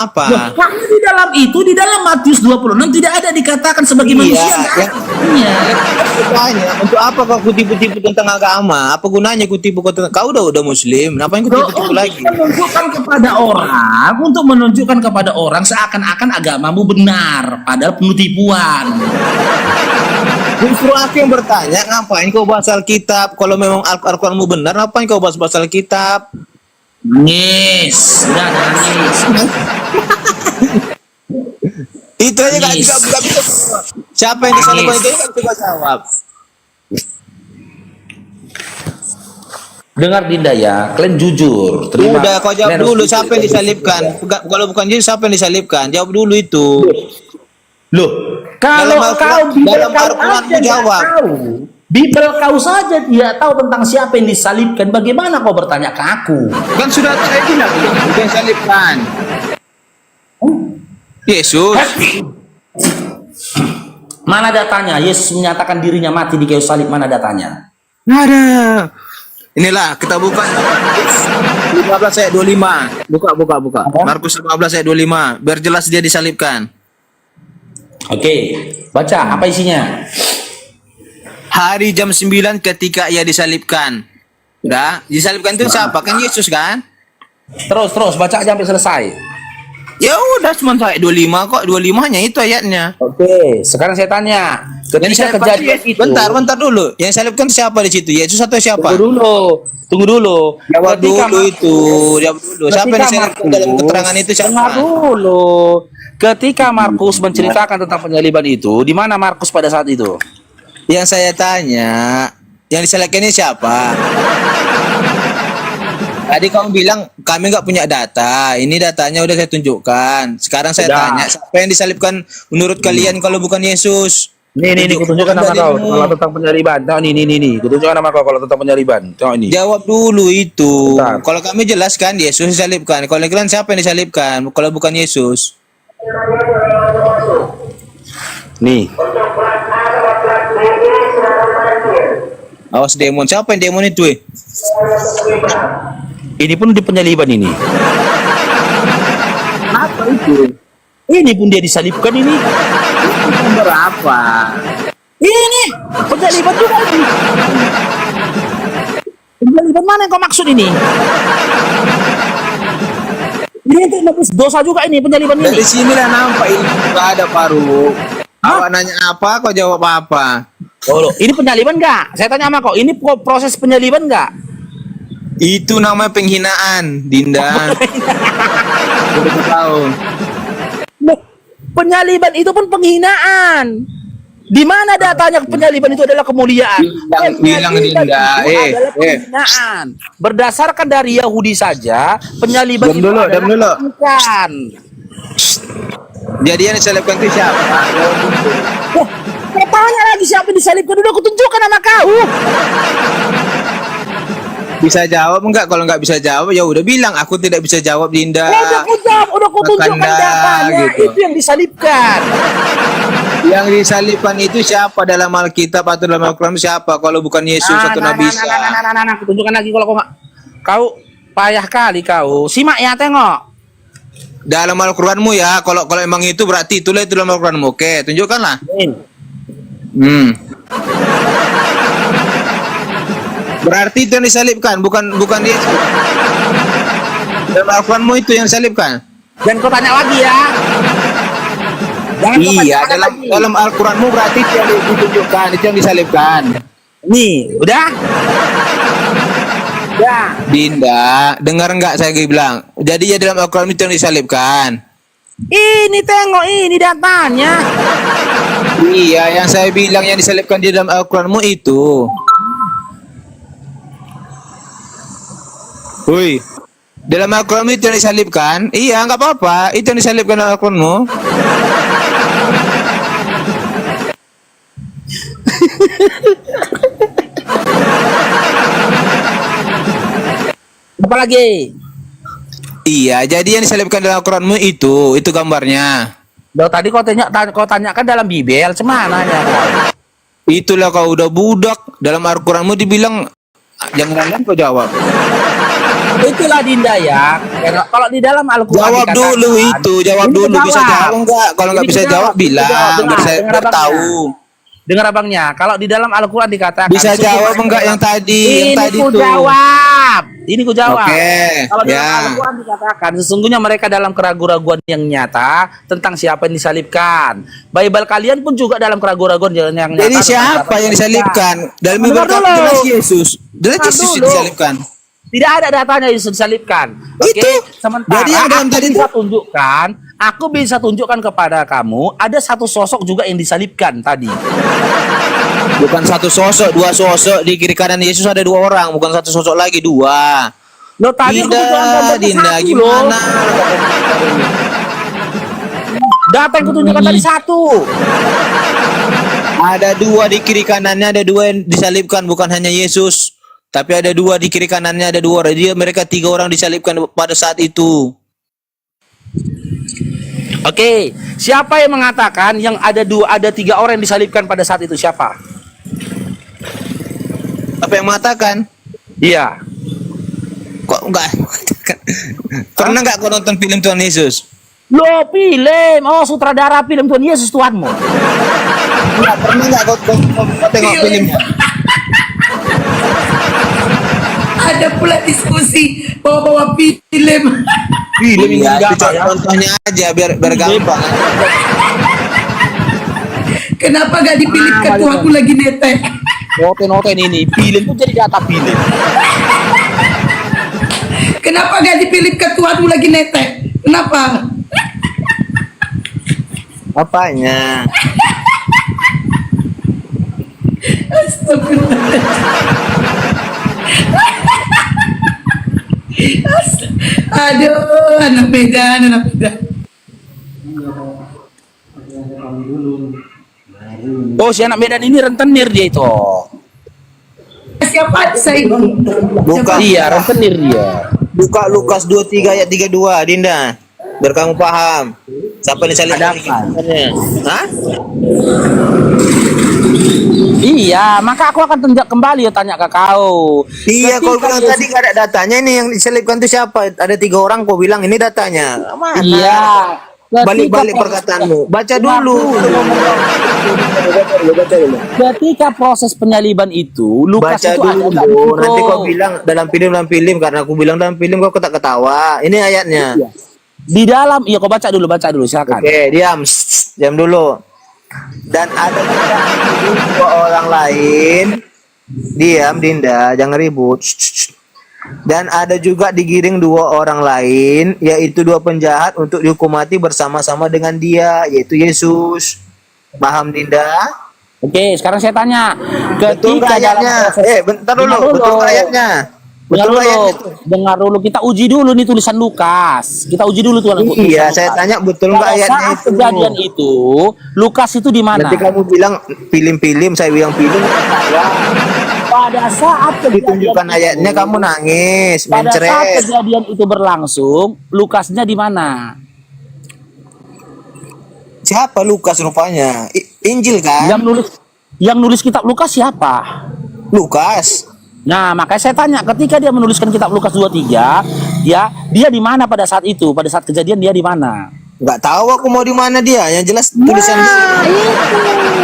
apa? Karena di dalam Matius 26 tidak ada dikatakan sebagai manusia. Iya. Tanya, untuk apa kau kutipu-tipu tentang agama? Apa gunanya kutipu kau udah muslim? Ngapain kutipu-tipu lagi? Untuk menunjukkan kepada orang seakan-akan agamamu benar, padahal penutipuan. Justru aku yang bertanya, ngapain kau bahas Alkitab? Kalau memang Al-Quranmu benar, ngapain kau bahas Alkitab? Nangis, udah nangis. Itu aja gak bisa. Siapa yang disalibkan itu kan coba jawab. Dengar Dinda ya, kalian jujur. Terima. Udah kau jawab dulu siapa yang disalibkan. Kalau bukan Yesus siapa yang disalibkan? Jawab dulu itu. Loh, kalau kau dalam Al-Quran jawab. Bibel kau saja tidak tahu tentang siapa yang disalibkan. Bagaimana kau bertanya ke aku? Kan sudah saya bilang yang salibkan. Yesus. Mana datanya? Yesus menyatakan dirinya mati di kayu salib. Mana datanya? Nggak ada. Inilah kita buka 15 ayat 25. Buka. Markus 15 ayat 25. Biar jelas dia disalibkan. Oke, baca apa isinya? Hari jam 9 ketika ia disalibkan. Udah, disalibkan itu siapa? Kan Yesus kan? Terus baca aja sampai selesai. Ya udah cuma ayat 25 kok. 25 hanya itu ayatnya. Oke, sekarang saya tanya. Ketika kejadian itu, bentar dulu. Yang salibkan siapa di situ? Yesus atau siapa? Tunggu dulu. Jawab dulu itu. Jawab dulu. Siapa yang disalibkan dalam keterangan itu siapa? Dengar dulu. Ketika Markus menceritakan tentang penyaliban itu, di mana Markus pada saat itu? Yang saya tanya, yang disalibkan ini siapa? Tadi kamu bilang kami nggak punya data. Ini datanya udah saya tunjukkan. Sekarang saya tanya, siapa yang disalibkan menurut kalian kalau bukan Yesus? Nih, kutunjukkan nama kau kalau tentang penyaliban. Tahu nih, kutunjukkan nama kau kalau tentang penyaliban. Tahu ini. Jawab dulu itu. Bentar. Kalau kami jelaskan Yesus disalibkan. Kalau kalian siapa yang disalibkan? Kalau bukan Yesus? Nih. Awas demon. Siapa yang demon itu? Ini pun di penyaliban ini. Apa itu? Ini pun dia disalibkan ini. Berapa? Ini penyaliban juga ini. Penyaliban mana yang kau maksud ini? Ini untuk nebus dosa juga ini penyaliban ini. Dari sinilah nampak ini nggak ada paru. Awak nanya apa? Kau jawab apa? Oh, ini penyaliban nggak? Saya tanya sama kau, ini proses penyaliban nggak? Itu namanya penghinaan, Dinda. Udah tahu. Penyaliban itu pun penghinaan. Di mana datanya penyaliban itu adalah kemuliaan? Bilang Dinda, penghinaan. Berdasarkan dari Yahudi saja, penyaliban itu adalah bukan. Jadi yang disalibkan itu siapa? Kau tanya lagi siapa yang disalibkan? Udah aku tunjukkan sama kau. Bisa jawab enggak? Kalau enggak bisa jawab ya udah bilang aku tidak bisa jawab, Dinda. Udah aku tunjukkan datanya. Gitu. Itu yang disalibkan. Yang disalibkan itu siapa dalam Alkitab atau dalam Al-Quran siapa? Kalau bukan Yesus atau Nabi Isa. Aku tunjukkan lagi kalau kau payah kali kau. Simak ya, tengok. Dalam Al-Quranmu ya. Kalau emang itu berarti itulah itu dalam Al-Quranmu. Oke, tunjukkanlah. Berarti itu yang disalibkan, bukan Yesus. Dalam Al-Quranmu itu yang disalibkan. Dan kau tanya lagi ya. Iya, dalam Al-Quranmu berarti itu yang ditunjukkan, itu yang disalibkan. Nih, udah? Ya. Dinda, dengar nggak saya bilang? Jadi ya dalam Al-Quran itu yang disalibkan. Ini tengok, ini datanya. Iya, yang saya bilang yang disalibkan di dalam Al-Quranmu itu. Woi, dalam Al-Quran itu yang disalibkan? Iya, nggak apa-apa. Itu yang disalibkan dalam Al-Quranmu. Apa lagi? Iya, jadi yang disalibkan dalam Al-Quranmu itu gambarnya. Loh, tadi kau tanyakan dalam Bibel, cemana ya? Itulah kau udah budak. Dalam Al-Quranmu dibilang jangan kau jawab. Itulah Dinda ya. Kalau di dalam Al-Quran Jawab dikatakan, dulu itu, jawab ini dulu. Bisa kejawab. jawab enggak? Kalau nggak Ini bisa kejawab, jawab, ini bilang. kejawab. Biar Dengar, saya dengar biar abangnya. tahu. Dengar abangnya, kalau di dalam Al-Quran dikatakan Bisa suku jawab mereka enggak yang dalam- tadi? Ini Yang tadi ku tuh. jawab. Ini ku jawab. Oke, Kalau dalam ya. Al-Quran dikatakan sesungguhnya mereka dalam keraguan-raguan yang nyata tentang siapa yang disalibkan. Bible kalian pun juga dalam keraguan-raguan yang nyata. Jadi tentang siapa yang disalibkan? Dalam Dengar Bible dulu. jelas Yesus. Jelas Dengar Yesus dulu. disalibkan. Tidak ada datanya Yesus disalibkan. Oke, Itu. sementara Jadi yang dalam aku tadi bisa tunjukkan, aku bisa tunjukkan kepada kamu ada satu sosok juga yang disalibkan tadi. Bukan satu sosok, dua sosok. Di kiri kanan Yesus ada dua orang, bukan satu sosok lagi, dua. Lo tadi aku tunjukkan gambar Dinda, satu, gimana? loh. Data yang kutunjukkan tadi satu. Ada dua di kiri kanannya, ada dua yang disalibkan, bukan hanya Yesus. Tapi ada dua di kiri kanannya, ada dua. Dia mereka tiga orang disalibkan pada saat itu. Oke, siapa yang mengatakan yang ada tiga orang yang disalibkan pada saat itu siapa? Apa yang mengatakan? Iya. Kok enggak? Pernah nggak kau nonton film Tuhan Yesus? Lo film, oh sutradara film Tuhan Yesus Tuhanmu. Enggak pernah nggak kau tengok filmnya? Ada pula diskusi bawa-bawa film. Film Iya, itu iya. contohnya aja biar gampang. Kenapa gak dipilih ketua aku lagi netek? Noten ini film tuh jadi data film. Kenapa gak dipilih ketua aku lagi netek? Kenapa? Apanya? Aduh, anak Medan, anak Medan. Oh, si anak Medan ini rentenir dia itu. Siapa saya ini? Buka. Iya, rentenir dia. Buka Lukas 23 ayat 32, Dinda. Biar kamu paham. Siapa yang disalibkan? Ada apa? Hah? Iya, maka aku akan tunjuk kembali ya tanya ke kau. Iya, kau Ketika bilang Yesus- tadi gak ada datanya. Ini yang diselipkan itu siapa? Ada tiga orang, kau bilang ini datanya. Mana? Iya. Balik-balik Ketika perkataanmu. Baca Dengar dulu. Ketika proses penyaliban itu, Lukas Baca itu ada dulu. nggak di situ? Nanti kau bilang dalam film karena aku bilang dalam film kau tak ketawa. Ini ayatnya. Iya. Di dalam, iya kau baca dulu silakan. Oke, diam. Diam dulu. Dan ada juga dua orang lain. Diam, Dinda, jangan ribut. Dan ada juga digiring dua orang lain, yaitu dua penjahat untuk dihukum mati bersama-sama dengan dia, yaitu Yesus. Paham, Dinda? Oke, sekarang saya tanya. Betul nggak ayatnya? Bentar dulu. Dengar dulu. Betul nggak ayatnya? Dengar Betul dulu, nggak ayatnya tuh? dengar dulu. Kita uji dulu nih tulisan Lukas. Kita uji dulu tuh. Iya, saya tanya betul nggak Pada ayatnya saat itu? kejadian itu, Lukas itu di mana? Nanti kamu bilang film-film, saya bilang film. Pada saat kejadian Ditunjukkan itu, ayatnya kamu nangis, pada saat mencret. kejadian itu berlangsung, Lukasnya di mana? Siapa Lukas rupanya? Injil kan? Yang nulis kitab Lukas siapa? Lukas. Nah, makanya saya tanya, ketika dia menuliskan kitab Lukas 23, dia di mana pada saat itu? Pada saat kejadian dia di mana? Nggak tahu aku mau di mana dia. Yang jelas tulisan dia.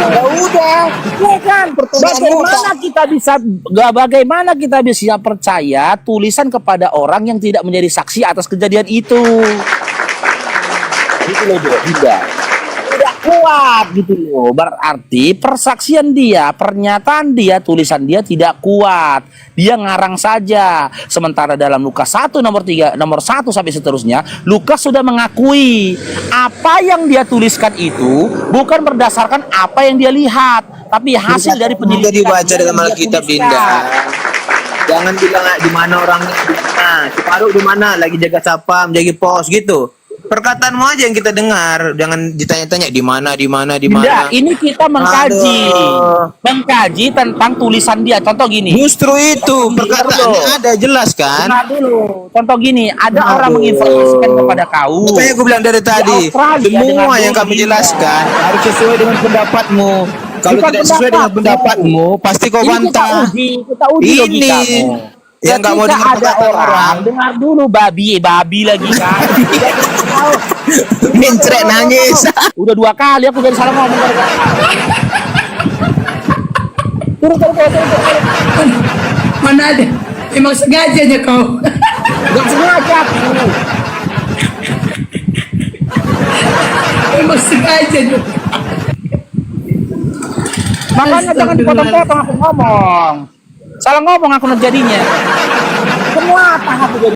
Ya udah, ya kan? Bagaimana kita bisa percaya tulisan kepada orang yang tidak menjadi saksi atas kejadian itu? Itu loh, tidak kuat gitu loh. Berarti persaksian dia, pernyataan dia, tulisan dia tidak kuat. Dia ngarang saja. Sementara dalam Lukas 1 nomor 1 sampai seterusnya, Lukas sudah mengakui apa yang dia tuliskan itu bukan berdasarkan apa yang dia lihat, tapi hasil dari Juga penyelidikan. dibaca yang dalam dia Alkitab, tuliskan. Dinda. Jangan bilang di mana orangnya di mana. Si Faruk di mana? Lagi jaga sapam, jaga pos gitu. Perkataanmu aja yang kita dengar, jangan ditanya-tanya di mana. Tidak, ini kita mengkaji, Aduh. mengkaji tentang tulisan dia. Contoh gini. Justru itu Dengar perkataannya dulu. ada jelas kan? Dengar dulu. Contoh gini, ada Aduh. orang menginformasikan kepada kau. Makanya gue bilang dari tadi, Australia, semua dengar yang dulu, kami Dinda. jelaskan harus sesuai dengan pendapatmu. Kalau Bukan tidak sesuai dengan pendapatmu. pendapatmu, pasti kau Ini bantah. kita uji Ini logikamu. Yang nggak mau Ketika dengar ada perkataan orang, dengar dulu babi lagi kan. Mincrek nangis. Udah 2 kali aku jadi salah ngomong gara-gara. Turun. Mana ada? Emang sengajanya kau. Gak sengaja aku. Emang sengaja juga. Makanya jangan dipotong-potong aku ngomong. Salah ngomong aku jadinya. Semua apa aku jadi.